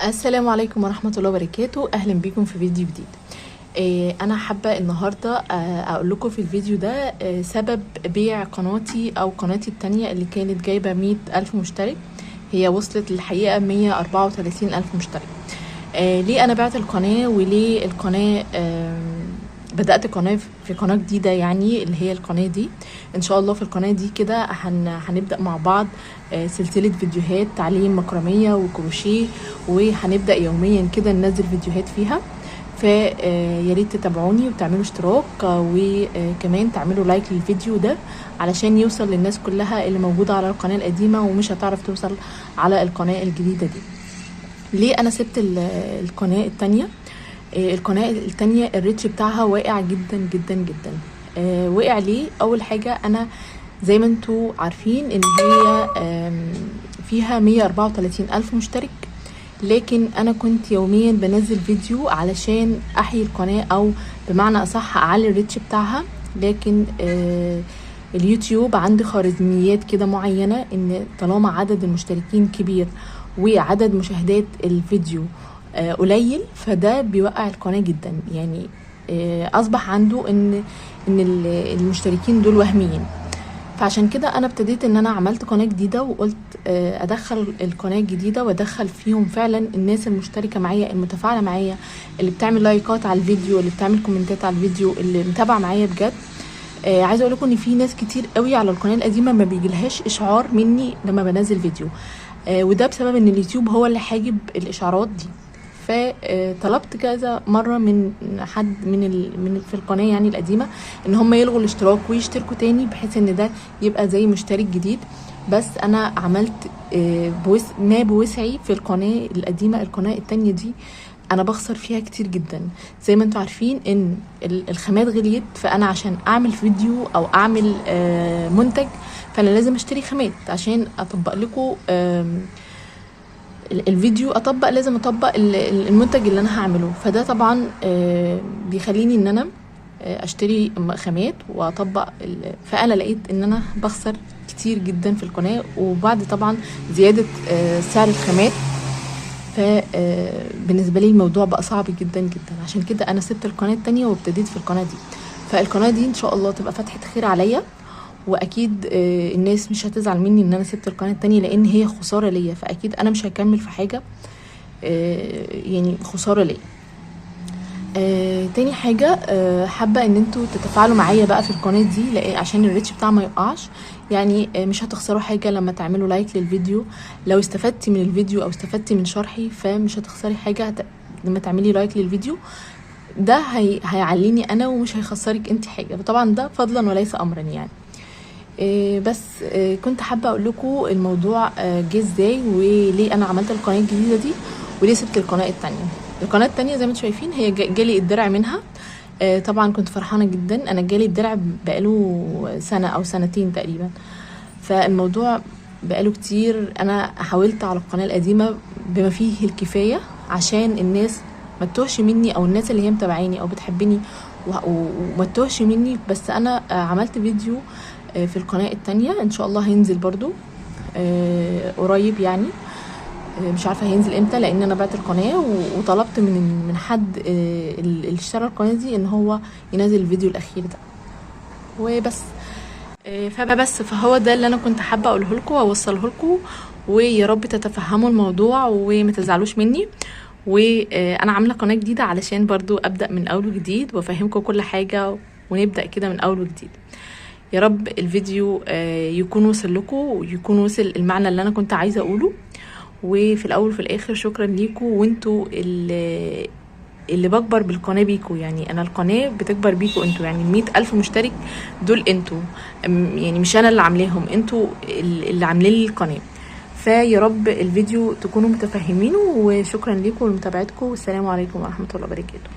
السلام عليكم ورحمة الله وبركاته. اهلا بيكم في فيديو جديد. انا حابة النهاردة اقول لكم في الفيديو ده سبب بيع قناتي او قناتي التانية اللي كانت جايبة 100,000 مشترك. هي وصلت للحقيقة 134,000 مشترك. ليه انا بعت القناة وليه القناة بدأت قناة في قناة جديدة، يعني اللي هي القناة دي. ان شاء الله في القناة دي كده هنبدأ مع بعض سلسلة فيديوهات تعليم مكرمية وكروشيه، وهنبدأ يوميا كده ننزل فيديوهات فيها. فياريت تتابعوني وتعملوا اشتراك وكمان تعملوا لايك للفيديو ده علشان يوصل للناس كلها اللي موجودة على القناة القديمة ومش هتعرف توصل على القناة الجديدة دي. ليه انا سبت القناة التانية؟ القناة التانية الريتش بتاعها واقع جدا جدا جدا. وقع ليه؟ اول حاجة انا زي ما انتوا عارفين ان هي فيها 134,000 مشترك، لكن انا كنت يوميا بنزل فيديو علشان احيي القناة او بمعنى اصح اعلي الريتش بتاعها. لكن اليوتيوب عندي خوارزميات كده معينة ان طالما عدد المشتركين كبير وعدد مشاهدات الفيديو قليل فده بيوقع القناة جدا. يعني اصبح عنده ان المشتركين دول وهميين. فعشان كده انا ابتديت ان انا عملت قناة جديدة وقلت ادخل القناة الجديدة وادخل فيهم فعلا الناس المشتركة معايا المتفاعلة معايا اللي بتعمل لايكات على الفيديو اللي بتعمل كومنتات على الفيديو اللي متابعة معايا بجد. عايزة اقول لكم ان في ناس كتير قوي على القناة القديمة ما بيجيلهاش اشعار مني لما بنزل فيديو، وده بسبب ان اليوتيوب هو اللي حاجب الاشعارات دي. فطلبت كذا مره من حد من في القناه يعني القديمه ان هم يلغوا الاشتراك ويشتركوا تاني بحيث ان ده يبقى زي مشترك جديد. بس انا عملت ما بوسعي في القناه القديمه. القناه التانية دي انا بخسر فيها كتير جدا. زي ما انتوا عارفين ان الخامات غليت، فانا عشان اعمل فيديو او اعمل منتج فانا لازم اشتري خامات عشان اطبق لكم الفيديو. لازم اطبق المنتج اللي انا هعمله. فده طبعا بيخليني ان انا اشتري خامات واطبق فانا لقيت ان انا بخسر كتير جدا في القناة، وبعد طبعا زيادة سعر الخامات فبالنسبة لي الموضوع بقى صعب جدا جدا. عشان كده انا سبت القناة التانية وابتديت في القناة دي. فالقناة دي ان شاء الله تبقى فتحة خير عليا، واكيد الناس مش هتزعل مني ان انا سبت القناه التانية لان هي خساره ليا. فاكيد انا مش هكمل في حاجه يعني خساره ليا. تاني حاجه حابه ان انتوا تتفاعلوا معايا بقى في القناه دي عشان الريتش بتاعها ما يقعش. يعني مش هتخسروا حاجه لما تعملوا لايك للفيديو. لو استفدتي من الفيديو او استفدتي من شرحي فمش هتخسري حاجه لما تعملي لايك للفيديو. ده هيعليني انا ومش هيخسرك انت حاجه. طبعا ده فضلا وليس امرا يعني. بس كنت حابه اقول لكم الموضوع جه ازاي وليه انا عملت القناه الجديده دي وليه سبت القناه التانية. القناه التانية زي ما انتم شايفين هي جالي الدرع منها. طبعا كنت فرحانه جدا. انا جالي الدرع بقاله سنه او سنتين تقريبا، فالموضوع بقاله كتير. انا حاولت على القناه القديمه بما فيه الكفايه عشان الناس ما تتوهش مني او الناس اللي هي متابعيني او بتحبني وما تتوهش مني. بس انا عملت فيديو في القناة التانية ان شاء الله هينزل برضو قريب يعني. مش عارفة هينزل امتى لان انا بعت القناة وطلبت من حد اللي اشترى القناة دي ان هو ينزل الفيديو الاخير ده وبس. فهو ده اللي انا كنت حابة اقوله لكم واوصله لكم، ويا رب تتفهموا الموضوع وما تزعلوش مني. وانا عاملة قناة جديدة علشان برضو ابدأ من اول وجديد وافهمكم كل حاجة ونبدأ كده من اول وجديد. يا رب الفيديو يكون وصل لكم ويكون وصل المعنى اللي انا كنت عايزه اقوله. وفي الاول وفي الاخر شكرا ليكم، وانتوا اللي بكبر بالقناه بيكم. يعني انا القناه بتكبر بيكم انتوا. يعني 100,000 مشترك دول انتوا، يعني مش انا اللي عاملاهم، انتوا اللي عاملين لي القناه. فيا رب الفيديو تكونوا متفهمينه، وشكرا ليكم ولمتابعتكم، والسلام عليكم ورحمه الله وبركاته.